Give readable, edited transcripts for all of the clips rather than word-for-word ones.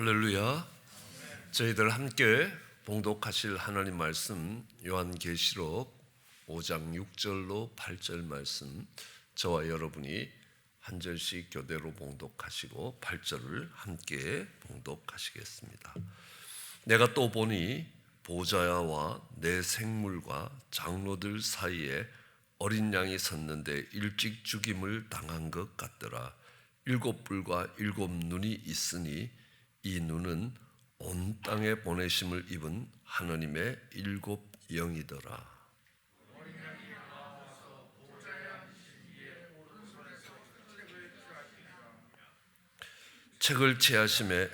할렐루야. 저희들 함께 봉독하실 하나님 말씀 요한계시록 5장 6절로 8절 말씀, 저와 여러분이 한 절씩 교대로 봉독하시고 8절을 함께 봉독하시겠습니다. 내가 또 보니 보좌와 내 생물과 장로들 사이에 어린 양이 섰는데 일찍 죽임을 당한 것 같더라. 7뿔과 7눈이 있으니 이 눈은 온 땅에 보내심을 입은 하나님의 7 영이더라. 책을 취하심에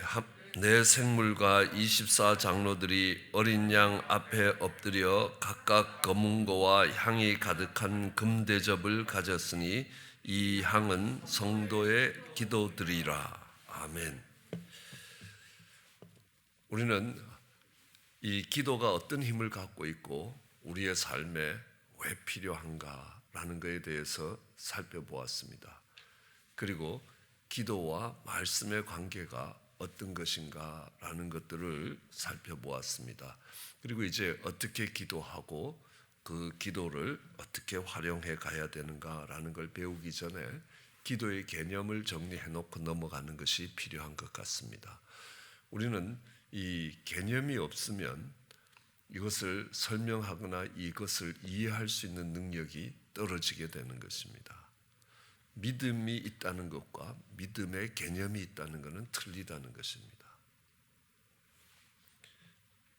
내 생물과 24 장로들이 어린 양 앞에 엎드려 각각 검은 고와 향이 가득한 금대접을 가졌으니 이 향은 성도의 기도들이라. 아멘. 우리는 이 기도가 어떤 힘을 갖고 있고 우리의 삶에 왜 필요한가라는 것에 대해서 살펴보았습니다. 그리고 기도와 말씀의 관계가 어떤 것인가라는 것들을 살펴보았습니다. 그리고 이제 어떻게 기도하고 그 기도를 어떻게 활용해 가야 되는가라는 걸 배우기 전에 기도의 개념을 정리해 놓고 넘어가는 것이 필요한 것 같습니다. 우리는 이 개념이 없으면 이것을 설명하거나 이것을 이해할 수 있는 능력이 떨어지게 되는 것입니다. 믿음이 있다는 것과 믿음의 개념이 있다는 것은 틀리다는 것입니다.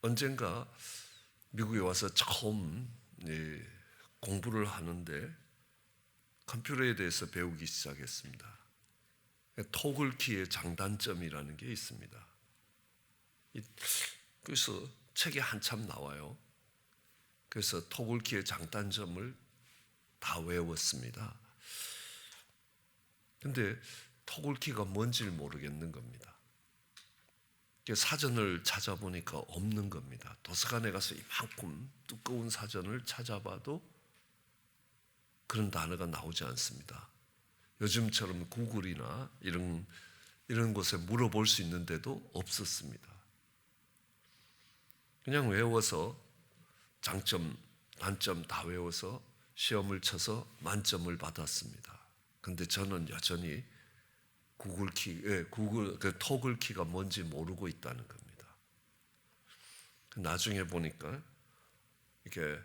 언젠가 미국에 와서 처음 공부를 하는데 컴퓨터에 대해서 배우기 시작했습니다. 토글키의 장단점이라는 게 있습니다. 그래서 책이 한참 나와요. 그래서 토글키의 장단점을 다 외웠습니다. 근데 토글키가 뭔지를 모르겠는 겁니다. 사전을 찾아보니까 없는 겁니다. 도서관에 가서 이만큼 두꺼운 사전을 찾아봐도 그런 단어가 나오지 않습니다. 요즘처럼 구글이나 이런 곳에 물어볼 수 있는데도 없었습니다. 그냥 외워서 장점, 단점 다 외워서 시험을 쳐서 만점을 받았습니다. 근데 저는 여전히 토글키가 뭔지 모르고 있다는 겁니다. 나중에 보니까 이렇게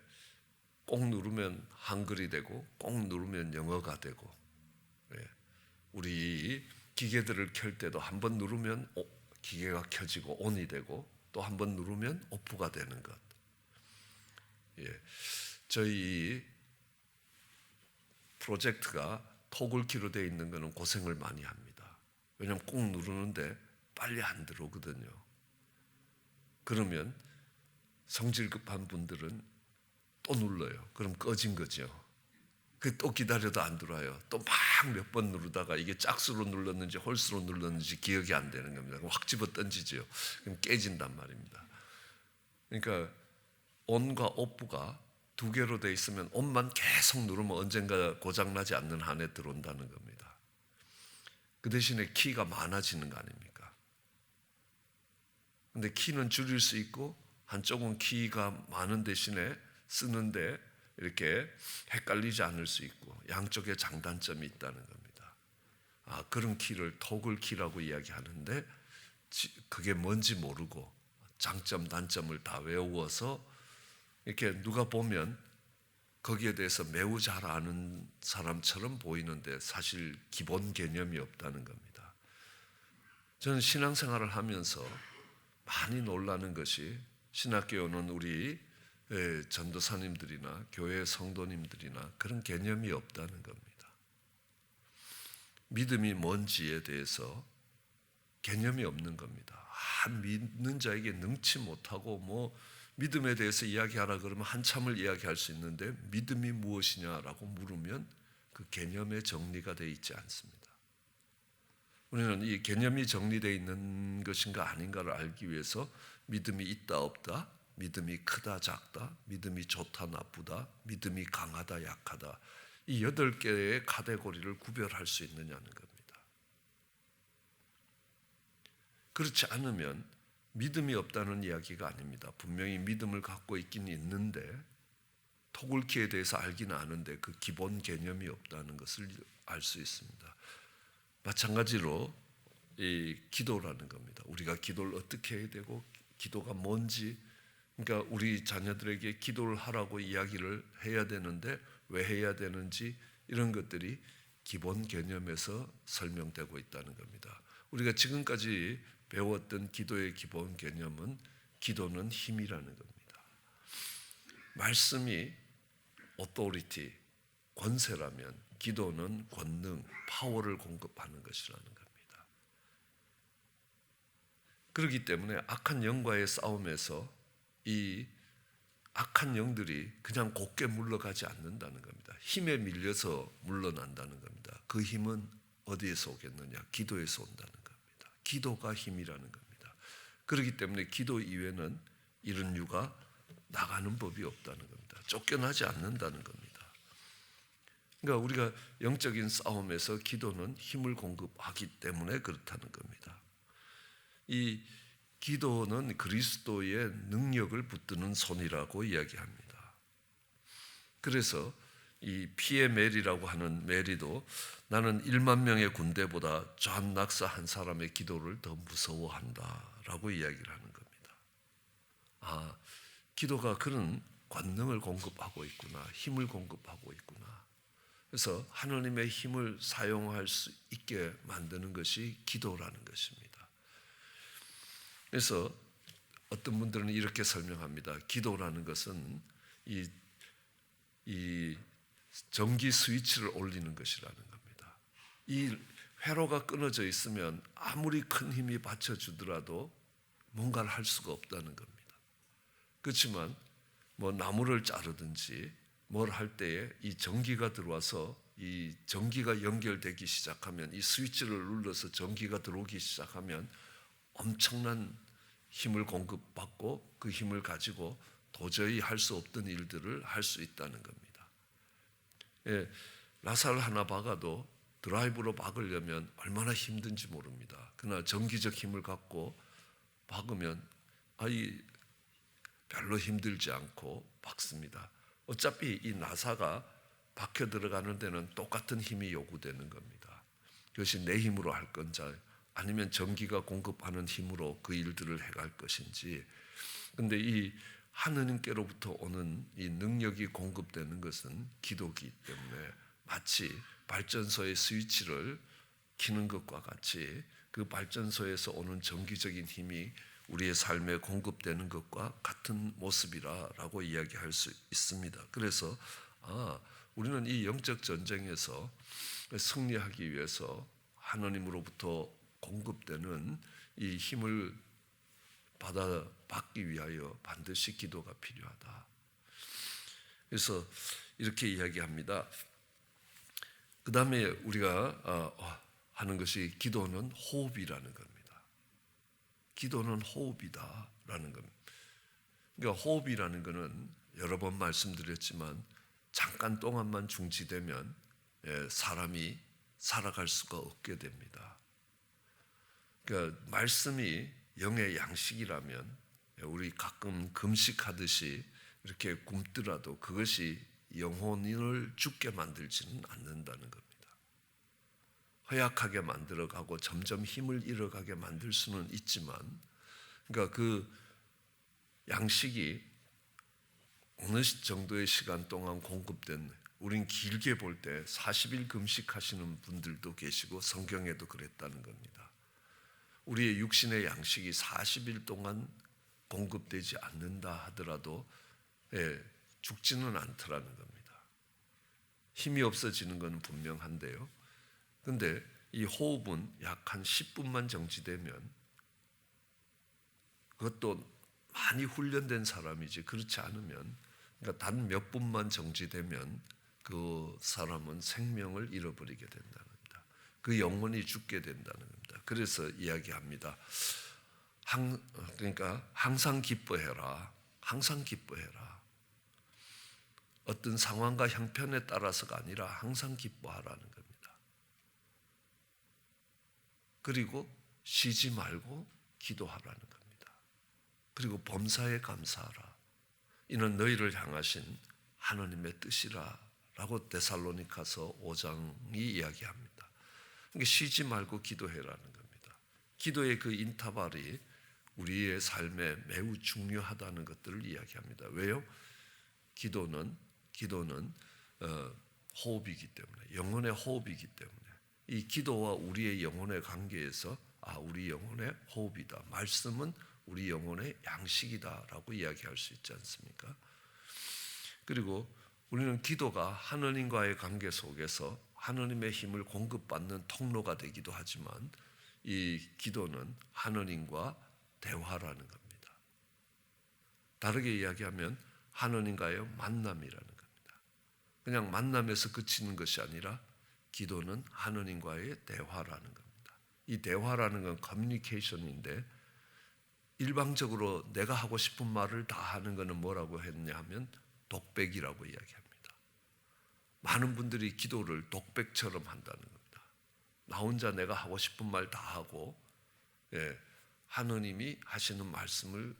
꼭 누르면 한글이 되고 꼭 누르면 영어가 되고, 우리 기계들을 켤 때도 한번 누르면 기계가 켜지고 온이 되고 또 한번 누르면 오프가 되는 것. 저희 프로젝트가 토글키로 되어 있는 것은 고생을 많이 합니다. 왜냐하면 꼭 누르는데 빨리 안 들어오거든요. 그러면 성질 급한 분들은 또 눌러요. 그럼 꺼진 거죠. 또 기다려도 안 들어와요. 또 막 몇 번 누르다가 이게 짝수로 눌렀는지 홀수로 눌렀는지 기억이 안 되는 겁니다. 그럼 확 집어 던지죠. 그럼 깨진단 말입니다. 그러니까 온과 오프가 두 개로 돼 있으면 온만 계속 누르면 언젠가 고장나지 않는 한에 들어온다는 겁니다. 그 대신에 키가 많아지는 거 아닙니까? 근데 키는 줄일 수 있고 한쪽은 키가 많은 대신에 쓰는데 이렇게 헷갈리지 않을 수 있고 양쪽에 장단점이 있다는 겁니다. 그런 키를 토글키라고 이야기하는데 그게 뭔지 모르고 장점, 단점을 다 외워서 이렇게 누가 보면 거기에 대해서 매우 잘 아는 사람처럼 보이는데 사실 기본 개념이 없다는 겁니다. 저는 신앙생활을 하면서 많이 놀라는 것이 신학교에 오는 우리 전도사님들이나 교회 성도님들이나 그런 개념이 없다는 겁니다. 믿음이 뭔지에 대해서 개념이 없는 겁니다. 믿는 자에게 능치 못하고 믿음에 대해서 이야기하라 그러면 한참을 이야기할 수 있는데 믿음이 무엇이냐라고 물으면 그 개념의 정리가 되어 있지 않습니다. 우리는 이 개념이 정리되어 있는 것인가 아닌가를 알기 위해서 믿음이 있다 없다, 믿음이 크다 작다, 믿음이 좋다 나쁘다, 믿음이 강하다 약하다, 이 8개의 카테고리를 구별할 수 있느냐는 겁니다. 그렇지 않으면 믿음이 없다는 이야기가 아닙니다. 분명히 믿음을 갖고 있긴 있는데 토굴기에 대해서 알기는 아는데 그 기본 개념이 없다는 것을 알 수 있습니다. 마찬가지로 이 기도라는 겁니다. 우리가 기도를 어떻게 해야 되고 기도가 뭔지, 그러니까 우리 자녀들에게 기도를 하라고 이야기를 해야 되는데 왜 해야 되는지 이런 것들이 기본 개념에서 설명되고 있다는 겁니다. 우리가 지금까지 배웠던 기도의 기본 개념은 기도는 힘이라는 겁니다. 말씀이 authority, 권세라면 기도는 권능, 파워를 공급하는 것이라는 겁니다. 그렇기 때문에 악한 영과의 싸움에서 이 악한 영들이 그냥 곱게 물러가지 않는다는 겁니다. 힘에 밀려서 물러난다는 겁니다. 그 힘은 어디에서 오겠느냐? 기도에서 온다는 겁니다. 기도가 힘이라는 겁니다. 그렇기 때문에 기도 이외에는 이런 유가 나가는 법이 없다는 겁니다. 쫓겨나지 않는다는 겁니다. 그러니까 우리가 영적인 싸움에서 기도는 힘을 공급하기 때문에 그렇다는 겁니다. 이 기도는 그리스도의 능력을 붙드는 손이라고 이야기합니다. 그래서 이 피의 메리라고 하는 메리도 나는 1만 명의 군대보다 존 낙사 한 사람의 기도를 더 무서워한다라고 이야기를 하는 겁니다. 아, 기도가 그런 권능을 공급하고 있구나, 힘을 공급하고 있구나. 그래서 하나님의 힘을 사용할 수 있게 만드는 것이 기도라는 것입니다. 그래서 어떤 분들은 이렇게 설명합니다. 기도라는 것은 이 전기 스위치를 올리는 것이라는 겁니다. 이 회로가 끊어져 있으면 아무리 큰 힘이 받쳐주더라도 뭔가를 할 수가 없다는 겁니다. 그렇지만 뭐 나무를 자르든지 뭘 할 때에 이 전기가 들어와서 이 전기가 연결되기 시작하면, 이 스위치를 눌러서 전기가 들어오기 시작하면 엄청난 힘을 공급받고 그 힘을 가지고 도저히 할 수 없던 일들을 할 수 있다는 겁니다. 예, 나사를 하나 박아도 드라이브로 박으려면 얼마나 힘든지 모릅니다. 그러나 전기적 힘을 갖고 박으면 별로 힘들지 않고 박습니다. 어차피 이 나사가 박혀 들어가는 데는 똑같은 힘이 요구되는 겁니다. 그것이 내 힘으로 할 건지 아니면 전기가 공급하는 힘으로 그 일들을 해갈 것인지. 그런데 이 하느님께로부터 오는 이 능력이 공급되는 것은 기도기 때문에 마치 발전소의 스위치를 켜는 것과 같이 그 발전소에서 오는 전기적인 힘이 우리의 삶에 공급되는 것과 같은 모습이라고 이야기할 수 있습니다. 그래서 우리는 이 영적 전쟁에서 승리하기 위해서 하나님으로부터 공급되는 이 힘을 받기 위하여 반드시 기도가 필요하다. 그래서 이렇게 이야기합니다. 그 다음에 우리가 하는 것이 기도는 호흡이라는 겁니다. 기도는 호흡이다라는 겁니다. 그러니까 호흡이라는 것은 여러 번 말씀드렸지만 잠깐 동안만 중지되면 사람이 살아갈 수가 없게 됩니다. 그러니까 말씀이 영의 양식이라면 우리 가끔 금식하듯이 이렇게 굶더라도 그것이 영혼을 죽게 만들지는 않는다는 겁니다. 허약하게 만들어가고 점점 힘을 잃어가게 만들 수는 있지만, 그러니까 그 양식이 어느 정도의 시간 동안 공급된, 우린 길게 볼 때 40일 금식하시는 분들도 계시고 성경에도 그랬다는 겁니다. 우리의 육신의 양식이 40일 동안 공급되지 않는다 하더라도 죽지는 않더라는 겁니다. 힘이 없어지는 건 분명한데요. 그런데 이 호흡은 약 한 10분만 정지되면, 그것도 많이 훈련된 사람이지 그렇지 않으면, 그러니까 단 몇 분만 정지되면 그 사람은 생명을 잃어버리게 된다는 겁니다. 그 영혼이 죽게 된다는 겁니다. 그래서 이야기합니다. 그러니까 항상 기뻐해라. 항상 기뻐해라. 어떤 상황과 형편에 따라서가 아니라 항상 기뻐하라는 겁니다. 그리고 쉬지 말고 기도하라는 겁니다. 그리고 범사에 감사하라. 이는 너희를 향하신 하나님의 뜻이라 라고 데살로니가서 5장이 이야기합니다. 그러니까 쉬지 말고 기도해라는 겁니다. 기도의 그 인터벌이 우리의 삶에 매우 중요하다는 것들을 이야기합니다. 왜요? 기도는 호흡이기 때문에, 영혼의 호흡이기 때문에, 이 기도와 우리의 영혼의 관계에서 우리 영혼의 호흡이다. 말씀은 우리 영혼의 양식이다라고 이야기할 수 있지 않습니까? 그리고 우리는 기도가 하나님과의 관계 속에서 하나님의 힘을 공급받는 통로가 되기도 하지만 이 기도는 하나님과 대화라는 겁니다. 다르게 이야기하면 하나님과의 만남이라는 겁니다. 그냥 만남에서 그치는 것이 아니라 기도는 하나님과의 대화라는 겁니다. 이 대화라는 건 커뮤니케이션인데 일방적으로 내가 하고 싶은 말을 다 하는 것은 뭐라고 했냐 하면 독백이라고 이야기합니다. 많은 분들이 기도를 독백처럼 한다는 겁니다. 나 혼자 내가 하고 싶은 말 다 하고 하느님이 하시는 말씀을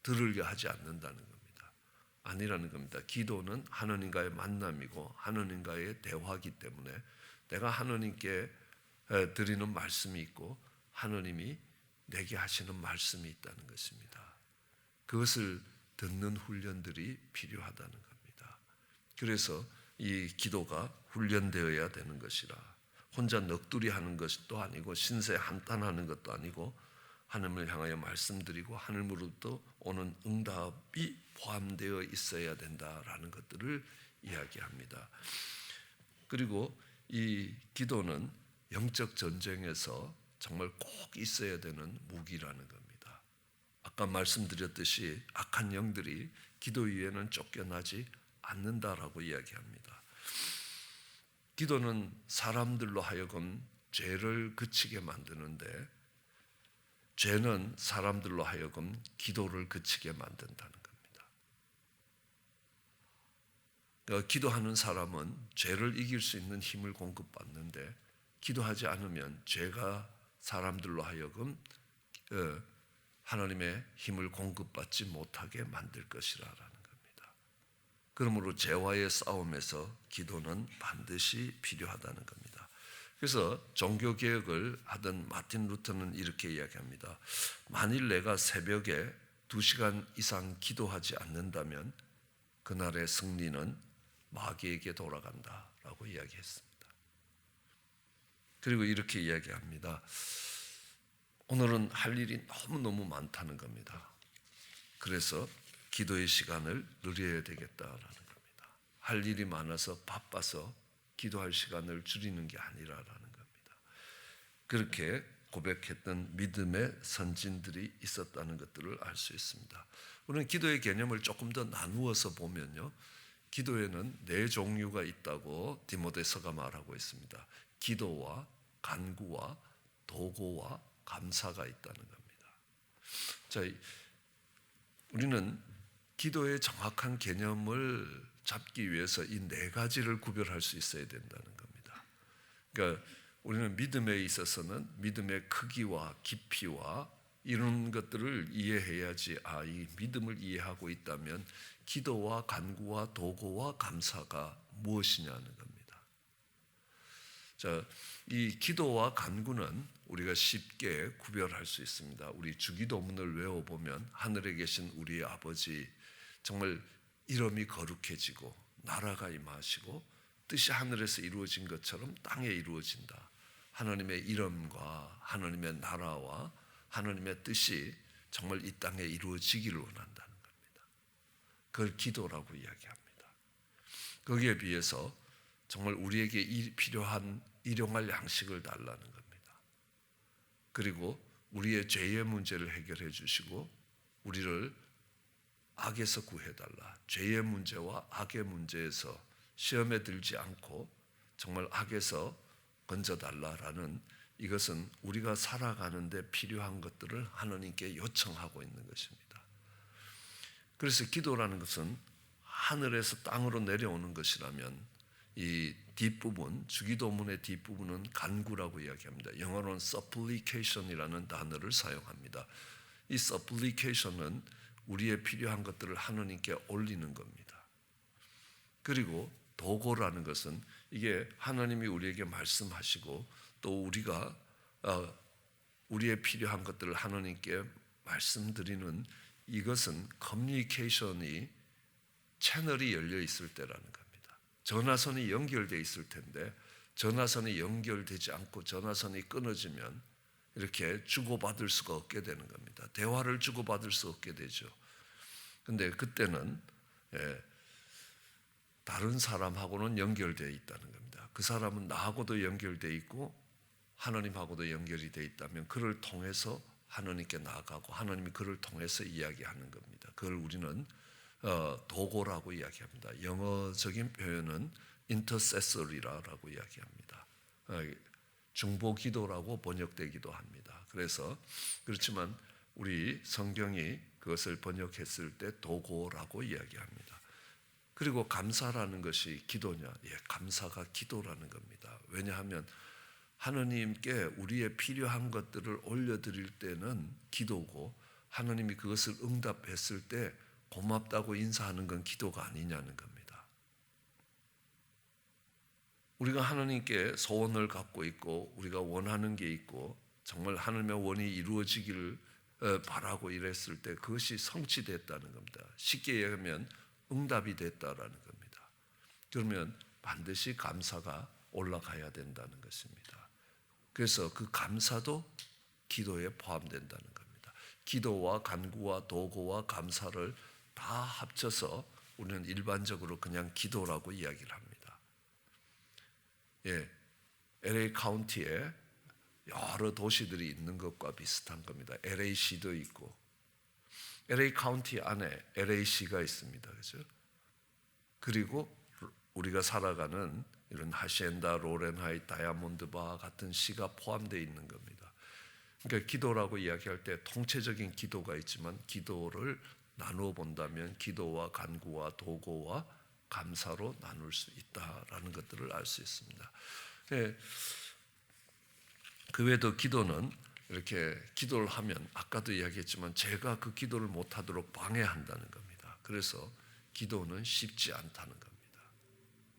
들으려 하지 않는다는 겁니다. 아니라는 겁니다. 기도는 하나님과의 만남이고 하나님과의 대화이기 때문에 내가 하나님께 드리는 말씀이 있고 하나님이 내게 하시는 말씀이 있다는 것입니다. 그것을 듣는 훈련들이 필요하다는 겁니다. 그래서 이 기도가 훈련되어야 되는 것이라, 혼자 넋두리 하는 것도 아니고 신세 한탄하는 것도 아니고 하나님을 향하여 말씀드리고 하늘로부터 오는 응답이 포함되어 있어야 된다라는 것들을 이야기합니다. 그리고 이 기도는 영적 전쟁에서 정말 꼭 있어야 되는 무기라는 겁니다. 아까 말씀드렸듯이 악한 영들이 기도 위에는 쫓겨나지 않는다라고 이야기합니다. 기도는 사람들로 하여금 죄를 그치게 만드는데 죄는 사람들로 하여금 기도를 그치게 만든다는 겁니다. 그러니까 기도하는 사람은 죄를 이길 수 있는 힘을 공급받는데 기도하지 않으면 죄가 사람들로 하여금 하나님의 힘을 공급받지 못하게 만들 것이라는 겁니다. 그러므로 죄와의 싸움에서 기도는 반드시 필요하다는 겁니다. 그래서 종교개혁을 하던 마틴 루터는 이렇게 이야기합니다. 만일 내가 새벽에 2시간 이상 기도하지 않는다면 그날의 승리는 마귀에게 돌아간다라고 이야기했습니다. 그리고 이렇게 이야기합니다. 오늘은 할 일이 너무너무 많다는 겁니다. 그래서 기도의 시간을 늘려야 되겠다라는 겁니다. 할 일이 많아서 바빠서 기도할 시간을 줄이는 게 아니라라는 겁니다. 그렇게 고백했던 믿음의 선진들이 있었다는 것들을 알 수 있습니다. 우리는 기도의 개념을 조금 더 나누어서 보면요, 기도에는 4종류가 있다고 디모데서가 말하고 있습니다. 기도와 간구와 도고와 감사가 있다는 겁니다. 자, 우리는 기도의 정확한 개념을 잡기 위해서 이 4가지를 구별할 수 있어야 된다는 겁니다. 그러니까 우리는 믿음에 있어서는 믿음의 크기와 깊이와 이런 것들을 이해해야지 이 믿음을 이해하고 있다면 기도와 간구와 도고와 감사가 무엇이냐는 겁니다. 자, 이 기도와 간구는 우리가 쉽게 구별할 수 있습니다. 우리 주기도문을 외워보면 하늘에 계신 우리의 아버지, 정말 이름이 거룩해지고 나라가 임하시고 뜻이 하늘에서 이루어진 것처럼 땅에 이루어진다. 하나님의 이름과 하나님의 나라와 하나님의 뜻이 정말 이 땅에 이루어지기를 원한다는 겁니다. 그걸 기도라고 이야기합니다. 거기에 비해서 정말 우리에게 필요한 일용할 양식을 달라는 겁니다. 그리고 우리의 죄의 문제를 해결해 주시고 우리를 악에서 구해달라. 죄의 문제와 악의 문제에서 시험에 들지 않고 정말 악에서 건져달라라는, 이것은 우리가 살아가는데 필요한 것들을 하나님께 요청하고 있는 것입니다. 그래서 기도라는 것은 하늘에서 땅으로 내려오는 것이라면 이 뒷부분, 주기도문의 뒷부분은 간구라고 이야기합니다. 영어로는 supplication이라는 단어를 사용합니다. 이 supplication은 우리의 필요한 것들을 하느님께 올리는 겁니다. 그리고 도고라는 것은 이게 하나님이 우리에게 말씀하시고 또 우리가 우리의 필요한 것들을 하나님께 말씀드리는, 이것은 커뮤니케이션이 채널이 열려 있을 때라는 겁니다. 전화선이 연결되어 있을 텐데 전화선이 연결되지 않고 전화선이 끊어지면 이렇게 주고받을 수가 없게 되는 겁니다. 대화를 주고받을 수 없게 되죠. 근데 그때는 다른 사람하고는 연결되어 있다는 겁니다. 그 사람은 나하고도 연결되어 있고 하나님하고도 연결이 되어 있다면 그를 통해서 하나님께 나아가고 하나님이 그를 통해서 이야기하는 겁니다. 그걸 우리는 도고라고 이야기합니다. 영어적인 표현은 intercessory라고 이야기합니다. 중보기도라고 번역되기도 합니다. 그래서 그렇지만 우리 성경이 그것을 번역했을 때 도고라고 이야기합니다. 그리고 감사라는 것이 기도냐? 예, 감사가 기도라는 겁니다. 왜냐하면 하나님께 우리의 필요한 것들을 올려드릴 때는 기도고 하나님이 그것을 응답했을 때 고맙다고 인사하는 건 기도가 아니냐는 겁니다. 우리가 하나님께 소원을 갖고 있고 우리가 원하는 게 있고 정말 하나님의 원이 이루어지기를 바라고 이랬을 때 그것이 성취됐다는 겁니다. 쉽게 얘기하면 응답이 됐다라는 겁니다. 그러면 반드시 감사가 올라가야 된다는 것입니다. 그래서 그 감사도 기도에 포함된다는 겁니다. 기도와 간구와 도고와 감사를 다 합쳐서 우리는 일반적으로 그냥 기도라고 이야기를 합니다. 예, LA 카운티에 여러 도시들이 있는 것과 비슷한 겁니다. LA시도 있고 LA 카운티 안에 LA시가 있습니다. 그렇죠? 그리고 우리가 살아가는 이런 하시엔다, 로렌하이, 다이아몬드바 같은 시가 포함되어 있는 겁니다. 그러니까 기도라고 이야기할 때 통체적인 기도가 있지만 기도를 나누어 본다면 기도와 간구와 도고와 감사로 나눌 수 있다라는 것들을 알 수 있습니다. 그 외에도 기도는 이렇게 기도를 하면 아까도 이야기했지만 제가 그 기도를 못하도록 방해한다는 겁니다. 그래서 기도는 쉽지 않다는 겁니다.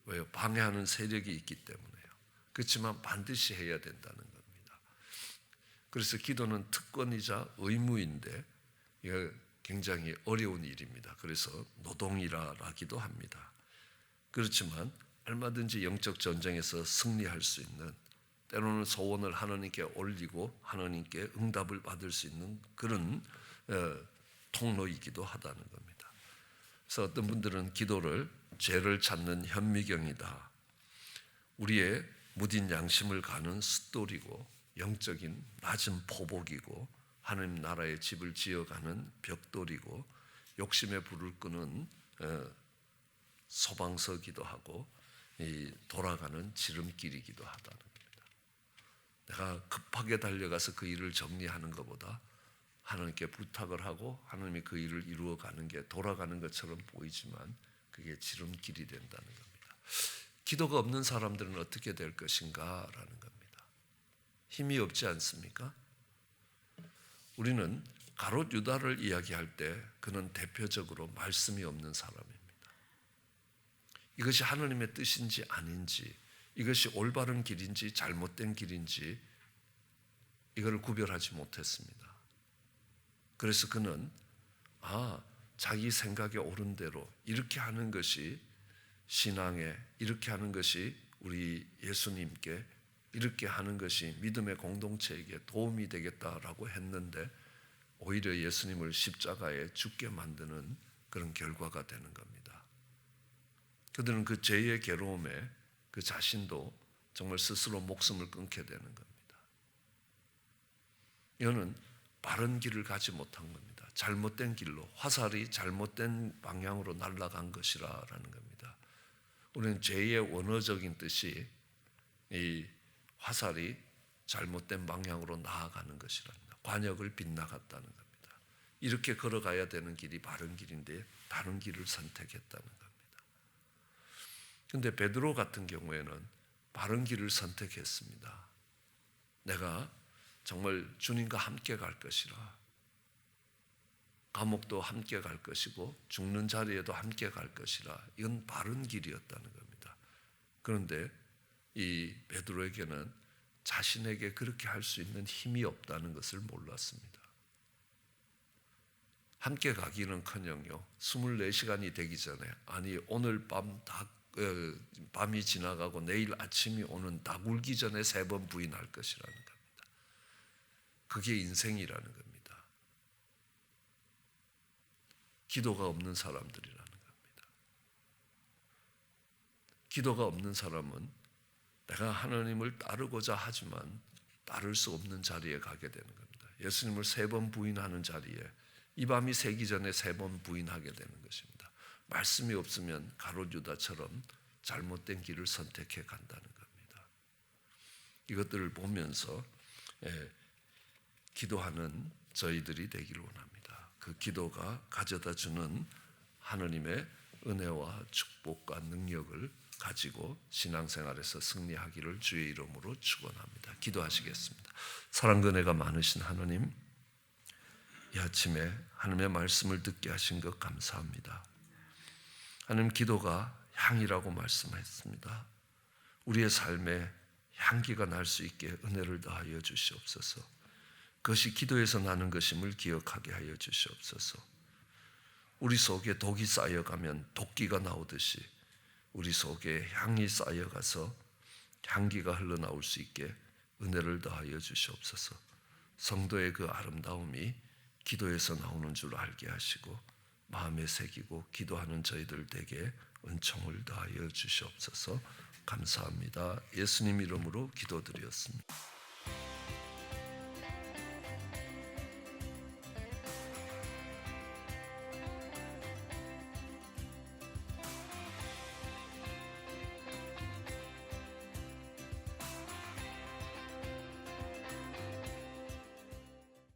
왜요? 방해하는 세력이 있기 때문에요. 그렇지만 반드시 해야 된다는 겁니다. 그래서 기도는 특권이자 의무인데 이거 굉장히 어려운 일입니다. 그래서 노동이라기도 합니다. 그렇지만 얼마든지 영적 전쟁에서 승리할 수 있는, 때로는 소원을 하나님께 올리고 하나님께 응답을 받을 수 있는 그런 통로이기도 하다는 겁니다. 그래서 어떤 분들은 기도를 죄를 찾는 현미경이다, 우리의 무딘 양심을 가는 숫돌이고 영적인 낮은 포복이고 하나님 나라의 집을 지어가는 벽돌이고 욕심의 불을 끄는 소방서기도 하고 돌아가는 지름길이기도 하다는 겁니다. 내가 급하게 달려가서 그 일을 정리하는 것보다 하나님께 부탁을 하고 하나님이 그 일을 이루어가는 게 돌아가는 것처럼 보이지만 그게 지름길이 된다는 겁니다. 기도가 없는 사람들은 어떻게 될 것인가 라는 겁니다. 힘이 없지 않습니까? 우리는 가롯 유다를 이야기할 때 그는 대표적으로 말씀이 없는 사람입니다. 이것이 하나님의 뜻인지 아닌지, 이것이 올바른 길인지 잘못된 길인지 이걸 구별하지 못했습니다. 그래서 그는 자기 생각에 옳은 대로 이렇게 하는 것이 신앙에, 이렇게 하는 것이 우리 예수님께, 이렇게 하는 것이 믿음의 공동체에게 도움이 되겠다라고 했는데 오히려 예수님을 십자가에 죽게 만드는 그런 결과가 되는 겁니다. 그들은 그 죄의 괴로움에 그 자신도 정말 스스로 목숨을 끊게 되는 겁니다. 이거는 바른 길을 가지 못한 겁니다. 잘못된 길로, 화살이 잘못된 방향으로 날아간 것이라는 겁니다. 우리는 죄의 원어적인 뜻이 이 화살이 잘못된 방향으로 나아가는 것이랍니다. 관역을 빗나갔다는 겁니다. 이렇게 걸어가야 되는 길이 바른 길인데 다른 길을 선택했다는 겁니다. 그런데 베드로 같은 경우에는 바른 길을 선택했습니다. 내가 정말 주님과 함께 갈 것이라. 감옥도 함께 갈 것이고 죽는 자리에도 함께 갈 것이라. 이건 바른 길이었다는 겁니다. 그런데 이 베드로에게는 자신에게 그렇게 할 수 있는 힘이 없다는 것을 몰랐습니다. 함께 가기는커녕요 24시간이 되기 전에 아니 오늘 밤이 지나가고 내일 아침이 오는 다 굴기 전에 3번 부인할 것이라는 겁니다. 그게 인생이라는 겁니다. 기도가 없는 사람들이라는 겁니다. 기도가 없는 사람은 내가 하나님을 따르고자 하지만 따를 수 없는 자리에 가게 되는 겁니다. 예수님을 3번 부인하는 자리에 이 밤이 새기 전에 3번 부인하게 되는 것입니다. 말씀이 없으면 가룟 유다처럼 잘못된 길을 선택해 간다는 겁니다. 이것들을 보면서 기도하는 저희들이 되기를 원합니다. 그 기도가 가져다 주는 하나님의 은혜와 축복과 능력을 가지고 신앙생활에서 승리하기를 주의 이름으로 축원합니다. 기도하시겠습니다. 사랑과 은혜가 많으신 하나님, 이 아침에 하나님의 말씀을 듣게 하신 것 감사합니다. 하나님, 기도가 향이라고 말씀했습니다. 우리의 삶에 향기가 날 수 있게 은혜를 더하여 주시옵소서. 그것이 기도에서 나는 것임을 기억하게 하여 주시옵소서. 우리 속에 독이 쌓여가면 도끼가 나오듯이 우리 속에 향이 쌓여가서 향기가 흘러나올 수 있게 은혜를 더하여 주시옵소서. 성도의 그 아름다움이 기도에서 나오는 줄 알게 하시고 마음에 새기고 기도하는 저희들 되게 은총을 더하여 주시옵소서. 감사합니다. 예수님 이름으로 기도드렸습니다.